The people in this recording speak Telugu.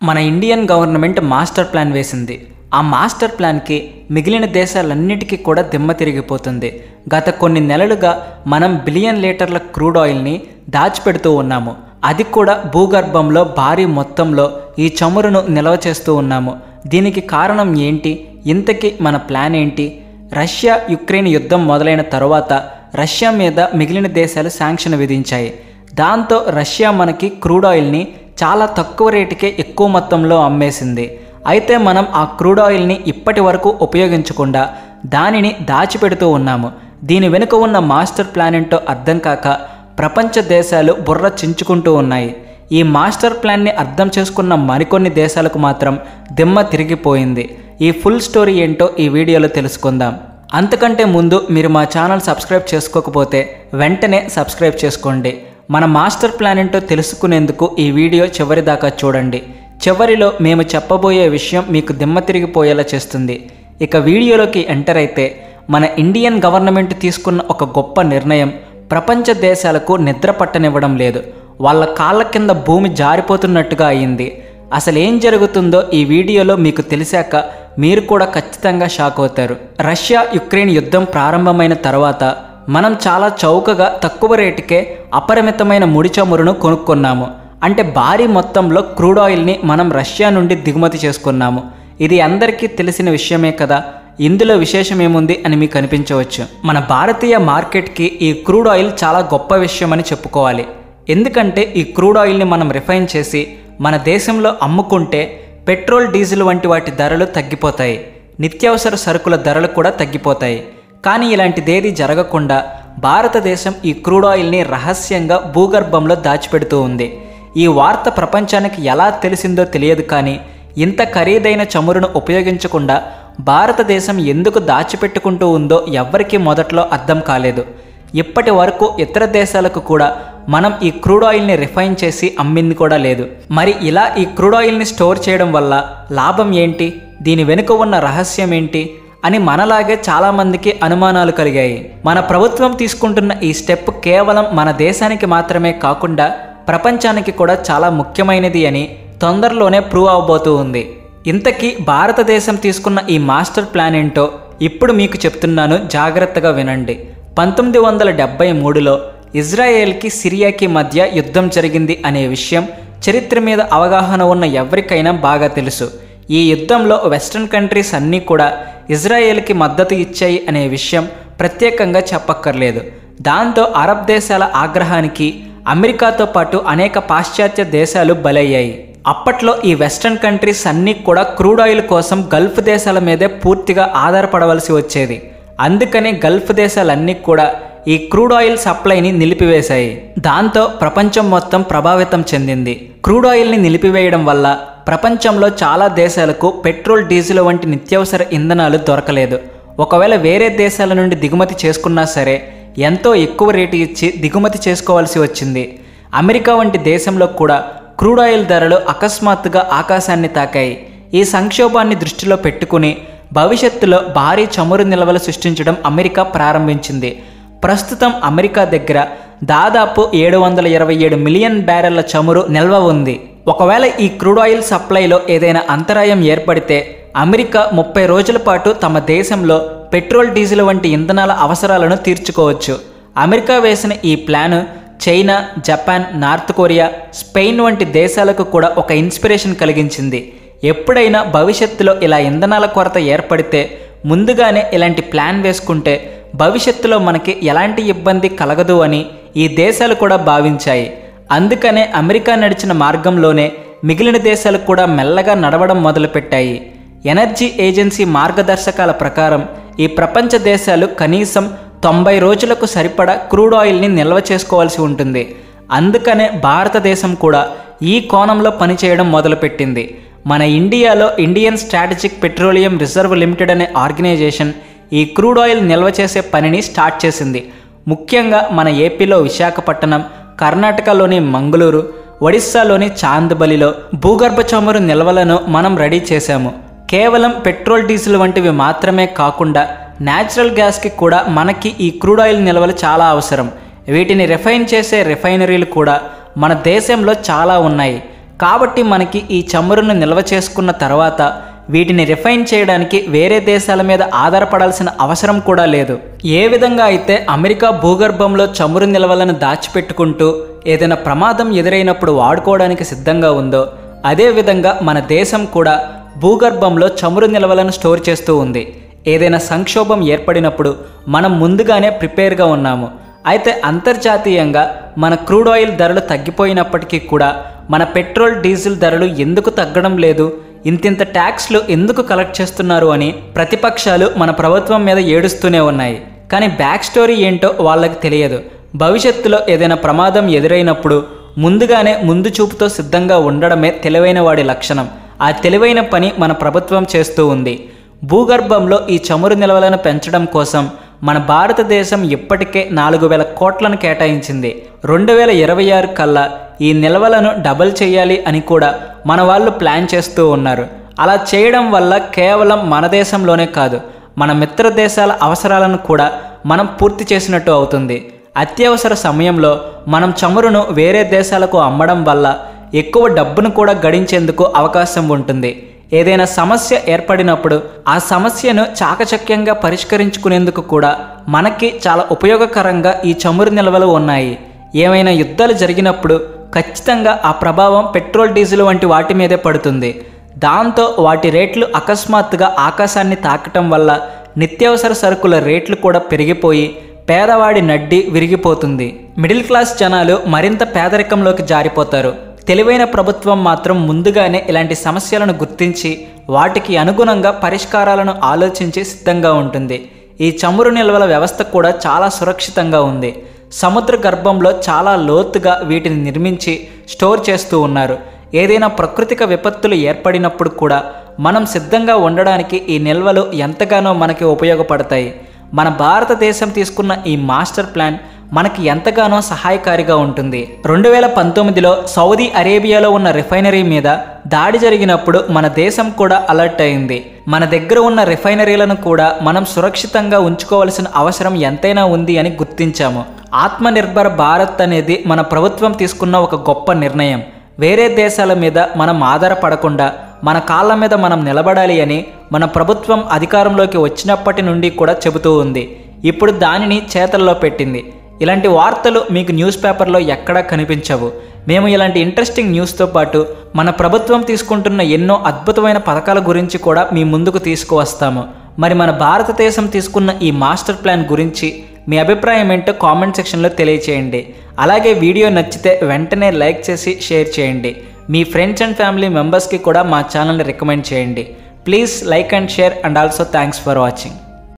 మన ఇండియన్ గవర్నమెంట్ మాస్టర్ ప్లాన్ వేసింది. ఆ మాస్టర్ ప్లాన్కి మిగిలిన దేశాలన్నిటికీ కూడా దిమ్మ తిరిగిపోతుంది. గత కొన్ని నెలలుగా మనం బిలియన్ లీటర్ల క్రూడ్ ఆయిల్ని దాచిపెడుతూ ఉన్నాము. అది కూడా భూగర్భంలో భారీ మొత్తంలో ఈ చమురును నిల్వ చేస్తూ ఉన్నాము. దీనికి కారణం ఏంటి? ఇంతకీ మన ప్లాన్ ఏంటి? రష్యా యుక్రెయిన్ యుద్ధం మొదలైన తరువాత రష్యా మీద మిగిలిన దేశాలు శాంక్షన్ విధించాయి. దాంతో రష్యా మనకి క్రూడ్ ఆయిల్ని చాలా తక్కువ రేటుకే ఎక్కువ మొత్తంలో అమ్మేసింది. అయితే మనం ఆ క్రూడ్ ఆయిల్ని ఇప్పటి వరకు ఉపయోగించకుండా దానిని దాచిపెడుతూ ఉన్నాము. దీని వెనుక ఉన్న మాస్టర్ ప్లాన్ ఏంటో అర్థం కాక ప్రపంచ దేశాలు బుర్ర చించుకుంటూ ఉన్నాయి. ఈ మాస్టర్ ప్లాన్ని అర్థం చేసుకున్న మరికొన్ని దేశాలకు మాత్రం దిమ్మ తిరిగిపోయింది. ఈ ఫుల్ స్టోరీ ఏంటో ఈ వీడియోలో తెలుసుకుందాం. అంతకంటే ముందు మీరు మా ఛానల్ సబ్స్క్రైబ్ చేసుకోకపోతే వెంటనే సబ్స్క్రైబ్ చేసుకోండి. మన మాస్టర్ ప్లాన్ ఏంటో తెలుసుకునేందుకు ఈ వీడియో చివరి దాకా చూడండి. చివరిలో మేము చెప్పబోయే విషయం మీకు దిమ్మ తిరిగిపోయేలా చేస్తుంది. ఇక వీడియోలోకి ఎంటర్ అయితే మన ఇండియన్ గవర్నమెంట్ తీసుకున్న ఒక గొప్ప నిర్ణయం ప్రపంచ దేశాలకు నిద్ర పట్టనివ్వడం లేదు. వాళ్ళ కాళ్ళ కింద భూమి జారిపోతున్నట్టుగా అయింది. అసలు ఏం జరుగుతుందో ఈ వీడియోలో మీకు తెలిసాక మీరు కూడా ఖచ్చితంగా షాక్ అవుతారు. రష్యా యుక్రెయిన్ యుద్ధం ప్రారంభమైన తర్వాత మనం చాలా చౌకగా తక్కువ రేటుకే అపరిమితమైన ముడి చమురును కొనుక్కున్నాము. అంటే భారీ మొత్తంలో క్రూడ్ ఆయిల్ని మనం రష్యా నుండి దిగుమతి చేసుకున్నాము. ఇది అందరికీ తెలిసిన విషయమే కదా. ఇందులో విశేషం ఏముంది అని మీకు అనిపించవచ్చు. మన భారతీయ మార్కెట్కి ఈ క్రూడ్ ఆయిల్ చాలా గొప్ప విషయం అని చెప్పుకోవాలి. ఎందుకంటే ఈ క్రూడ్ ఆయిల్ని మనం రిఫైన్ చేసి మన దేశంలో అమ్ముకుంటే పెట్రోల్, డీజిల్ వంటి వాటి ధరలు తగ్గిపోతాయి. నిత్యావసర సరుకుల ధరలు కూడా తగ్గిపోతాయి. కానీ ఇలాంటిదేది జరగకుండా భారతదేశం ఈ క్రూడ్ ఆయిల్ని రహస్యంగా భూగర్భంలో దాచిపెడుతూ ఉంది. ఈ వార్త ప్రపంచానికి ఎలా తెలిసిందో తెలియదు, కానీ ఇంత ఖరీదైన చమురును ఉపయోగించకుండా భారతదేశం ఎందుకు దాచిపెట్టుకుంటూ ఉందో ఎవ్వరికీ మొదట్లో అర్థం కాలేదు. ఇప్పటి వరకు ఇతర దేశాలకు కూడా మనం ఈ క్రూడ్ ఆయిల్ని రిఫైన్ చేసి అమ్మింది కూడా లేదు. మరి ఇలా ఈ క్రూడ్ ఆయిల్ని స్టోర్ చేయడం వల్ల లాభం ఏంటి? దీని వెనుక ఉన్న రహస్యం ఏంటి అని మనలాగే చాలామందికి అనుమానాలు కలిగాయి. మన ప్రభుత్వం తీసుకుంటున్న ఈ స్టెప్ కేవలం మన దేశానికి మాత్రమే కాకుండా ప్రపంచానికి కూడా చాలా ముఖ్యమైనది అని తొందరలోనే ప్రూవ్ అవబోతూ ఉంది. ఇంతకీ భారతదేశం తీసుకున్న ఈ మాస్టర్ ప్లాన్ ఏంటో ఇప్పుడు మీకు చెప్తున్నాను, జాగ్రత్తగా వినండి. 1973లో ఇజ్రాయెల్కి సిరియాకి మధ్య యుద్ధం జరిగింది అనే విషయం చరిత్ర మీద అవగాహన ఉన్న ఎవరికైనా బాగా తెలుసు. ఈ యుద్ధంలో వెస్ట్రన్ కంట్రీస్ అన్నీ కూడా ఇజ్రాయెల్కి మద్దతు ఇచ్చాయి అనే విషయం ప్రత్యేకంగా చెప్పక్కర్లేదు. దాంతో అరబ్ దేశాల ఆగ్రహానికి అమెరికాతో పాటు అనేక పాశ్చాత్య దేశాలు బలయ్యాయి. అప్పట్లో ఈ వెస్ట్రన్ కంట్రీస్ అన్నీ కూడా క్రూడ్ ఆయిల్ కోసం గల్ఫ్ దేశాల మీదే పూర్తిగా ఆధారపడవలసి వచ్చేది. అందుకనే గల్ఫ్ దేశాలన్నీ కూడా ఈ క్రూడ్ ఆయిల్ సప్లైని నిలిపివేశాయి. దాంతో ప్రపంచం మొత్తం ప్రభావితం చెందింది. క్రూడ్ ఆయిల్ని నిలిపివేయడం వల్ల ప్రపంచంలో చాలా దేశాలకు పెట్రోల్, డీజిల్ వంటి నిత్యావసర ఇంధనాలు దొరకలేదు. ఒకవేళ వేరే దేశాల నుండి దిగుమతి చేసుకున్నా సరే ఎంతో ఎక్కువ రేటు ఇచ్చి దిగుమతి చేసుకోవాల్సి వచ్చింది. అమెరికా వంటి దేశంలో కూడా క్రూడ్ ఆయిల్ ధరలు అకస్మాత్తుగా ఆకాశాన్ని తాకాయి. ఈ సంక్షోభాన్ని దృష్టిలో పెట్టుకుని భవిష్యత్తులో భారీ చమురు నిల్వలు సృష్టించడం అమెరికా ప్రారంభించింది. ప్రస్తుతం అమెరికా దగ్గర దాదాపు 727 మిలియన్ బ్యారెళ్ల చమురు నిల్వ ఉంది. ఒకవేళ ఈ క్రూడ్ ఆయిల్ సప్లైలో ఏదైనా అంతరాయం ఏర్పడితే అమెరికా 30 రోజుల పాటు తమ దేశంలో పెట్రోల్, డీజిల్ వంటి ఇంధనాల అవసరాలను తీర్చుకోవచ్చు. అమెరికా వేసిన ఈ plan China, Japan, north Korea, Spain వంటి దేశాలకు కూడా ఒక ఇన్స్పిరేషన్ కలిగించింది. ఎప్పుడైనా భవిష్యత్తులో ఇలా ఇంధనాల కొరత ఏర్పడితే ముందుగానే ఇలాంటి ప్లాన్ వేసుకుంటే భవిష్యత్తులో మనకి ఎలాంటి ఇబ్బంది కలగదు అని ఈ దేశాలు కూడా భావించాయి. అందుకనే అమెరికా నడిచిన మార్గంలోనే మిగిలిన దేశాలు కూడా మెల్లగా నడవడం మొదలుపెట్టాయి. ఎనర్జీ ఏజెన్సీ మార్గదర్శకాల ప్రకారం ఈ ప్రపంచ దేశాలు కనీసం 90 రోజులకు సరిపడా క్రూడ్ ఆయిల్ని నిల్వ చేసుకోవాల్సి ఉంటుంది. అందుకనే భారతదేశం కూడా ఈ కోణంలో పనిచేయడం మొదలుపెట్టింది. మన ఇండియాలో Indian strategic petroleum reserve limited అనే ఆర్గనైజేషన్ ఈ క్రూడ్ ఆయిల్ నిల్వ చేసే పనిని స్టార్ట్ చేసింది. ముఖ్యంగా మన ఏపీలో విశాఖపట్నం, కర్ణాటకలోని మంగళూరు, ఒడిస్సాలోని చాందబలిలో భూగర్భ చమురు నిల్వలను మనం రెడీ చేశాము. కేవలం పెట్రోల్, డీజిల్ వంటివి మాత్రమే కాకుండా న్యాచురల్ గ్యాస్కి కూడా మనకి ఈ క్రూడ్ ఆయిల్ నిల్వలు చాలా అవసరం. వీటిని రిఫైన్ చేసే రిఫైనరీలు కూడా మన దేశంలో చాలా ఉన్నాయి. కాబట్టి మనకి ఈ చమురును నిల్వ చేసుకున్న తర్వాత వీటిని రిఫైన్ చేయడానికి వేరే దేశాల మీద ఆధారపడాల్సిన అవసరం కూడా లేదు. ఏ విధంగా అయితే అమెరికా భూగర్భంలో చమురు నిల్వలను దాచిపెట్టుకుంటూ ఏదైనా ప్రమాదం ఎదురైనప్పుడు వాడుకోవడానికి సిద్ధంగా ఉందో, అదేవిధంగా మన దేశం కూడా భూగర్భంలో చమురు నిల్వలను స్టోర్ చేస్తూ ఉంది. ఏదైనా సంక్షోభం ఏర్పడినప్పుడు మనం ముందుగానే ప్రిపేర్గా ఉన్నాము. అయితే అంతర్జాతీయంగా మన క్రూడ్ ఆయిల్ ధరలు తగ్గిపోయినప్పటికీ కూడా మన పెట్రోల్ డీజిల్ ధరలు ఎందుకు తగ్గడం లేదు, ఇంతింత ట్యాక్స్లు ఎందుకు కలెక్ట్ చేస్తున్నారు అని ప్రతిపక్షాలు మన ప్రభుత్వం మీద ఏడుస్తూనే ఉన్నాయి. కానీ బ్యాక్ స్టోరీ ఏంటో వాళ్ళకి తెలియదు. భవిష్యత్తులో ఏదైనా ప్రమాదం ఎదురైనప్పుడు ముందుగానే ముందు చూపుతో సిద్ధంగా ఉండడమే తెలివైన వాడి లక్షణం. ఆ తెలివైన పని మన ప్రభుత్వం చేస్తూ ఉంది. భూగర్భంలో ఈ చమురు నిల్వలను పెంచడం కోసం మన భారతదేశం ఇప్పటికే 4,000 కోట్లను కేటాయించింది. 2026 కల్లా ఈ నిల్వలను డబల్ చేయాలి అని కూడా మన వాళ్ళు ప్లాన్ చేస్తూ ఉన్నారు. అలా చేయడం వల్ల కేవలం మన దేశంలోనే కాదు, మన మిత్ర దేశాల అవసరాలను కూడా మనం పూర్తి చేసినట్టు అవుతుంది. అత్యవసర సమయంలో మనం చమురును వేరే దేశాలకు అమ్మడం వల్ల ఎక్కువ డబ్బును కూడా గడించేందుకు అవకాశం ఉంటుంది. ఏదైనా సమస్య ఏర్పడినప్పుడు ఆ సమస్యను చాకచక్యంగా పరిష్కరించుకునేందుకు కూడా మనకి చాలా ఉపయోగకరంగా ఈ చమురు నిల్వలు ఉన్నాయి. ఏమైనా యుద్ధాలు జరిగినప్పుడు ఖచ్చితంగా ఆ ప్రభావం పెట్రోల్ డీజిల్ వంటి వాటి మీదే పడుతుంది. దాంతో వాటి రేట్లు అకస్మాత్తుగా ఆకాశాన్ని తాకటం వల్ల నిత్యావసర సరుకుల రేట్లు కూడా పెరిగిపోయి పేదవాడి నడ్డి విరిగిపోతుంది. మిడిల్ క్లాస్ జనాలు మరింత పేదరికంలోకి జారిపోతారు. తెలివైన ప్రభుత్వం మాత్రం ముందుగానే ఇలాంటి సమస్యలను గుర్తించి వాటికి అనుగుణంగా పరిష్కారాలను ఆలోచించి సిద్ధంగా ఉంటుంది. ఈ చమురు నిల్వల వ్యవస్థ కూడా చాలా సురక్షితంగా ఉంది. సముద్ర గర్భంలో చాలా లోతుగా వీటిని నిర్మించి స్టోర్ చేస్తూ ఉన్నారు. ఏదైనా ప్రాకృతిక విపత్తులు ఏర్పడినప్పుడు కూడా మనం సిద్ధంగా ఉండడానికి ఈ నిల్వలు ఎంతగానో మనకి ఉపయోగపడతాయి. మన భారతదేశం తీసుకున్న ఈ మాస్టర్ ప్లాన్ మనకి ఎంతగానో సహాయకారిగా ఉంటుంది. 2019లో సౌదీ అరేబియాలో ఉన్న రిఫైనరీ మీద దాడి జరిగినప్పుడు మన దేశం కూడా అలర్ట్ అయింది. మన దగ్గర ఉన్న రిఫైనరీలను కూడా మనం సురక్షితంగా ఉంచుకోవాల్సిన అవసరం ఎంతైనా ఉంది అని గుర్తించాము. ఆత్మనిర్భర్ భారత్ అనేది మన ప్రభుత్వం తీసుకున్న ఒక గొప్ప నిర్ణయం. వేరే దేశాల మీద మనం ఆధారపడకుండా మన కాళ్ళ మీద మనం నిలబడాలి అని మన ప్రభుత్వం అధికారంలోకి వచ్చినప్పటి నుండి కూడా చెబుతూ ఉంది. ఇప్పుడు దానిని చేతల్లో పెట్టింది. ఇలాంటి వార్తలు మీకు న్యూస్ పేపర్లో ఎక్కడా కనిపించవు. మేము ఇలాంటి ఇంట్రెస్టింగ్ న్యూస్తో పాటు మన ప్రభుత్వం తీసుకుంటున్న ఎన్నో అద్భుతమైన పథకాల గురించి కూడా మీ ముందుకు తీసుకువస్తాము. మరి మన భారతదేశం తీసుకున్న ఈ మాస్టర్ ప్లాన్ గురించి మీ అభిప్రాయం ఏంటో కామెంట్ సెక్షన్లో తెలియచేయండి. అలాగే వీడియో నచ్చితే వెంటనే లైక్ చేసి షేర్ చేయండి. మీ ఫ్రెండ్స్ అండ్ ఫ్యామిలీ మెంబర్స్కి కూడా మా ఛానల్ని రికమెండ్ చేయండి. Please like and share and also thanks for watching.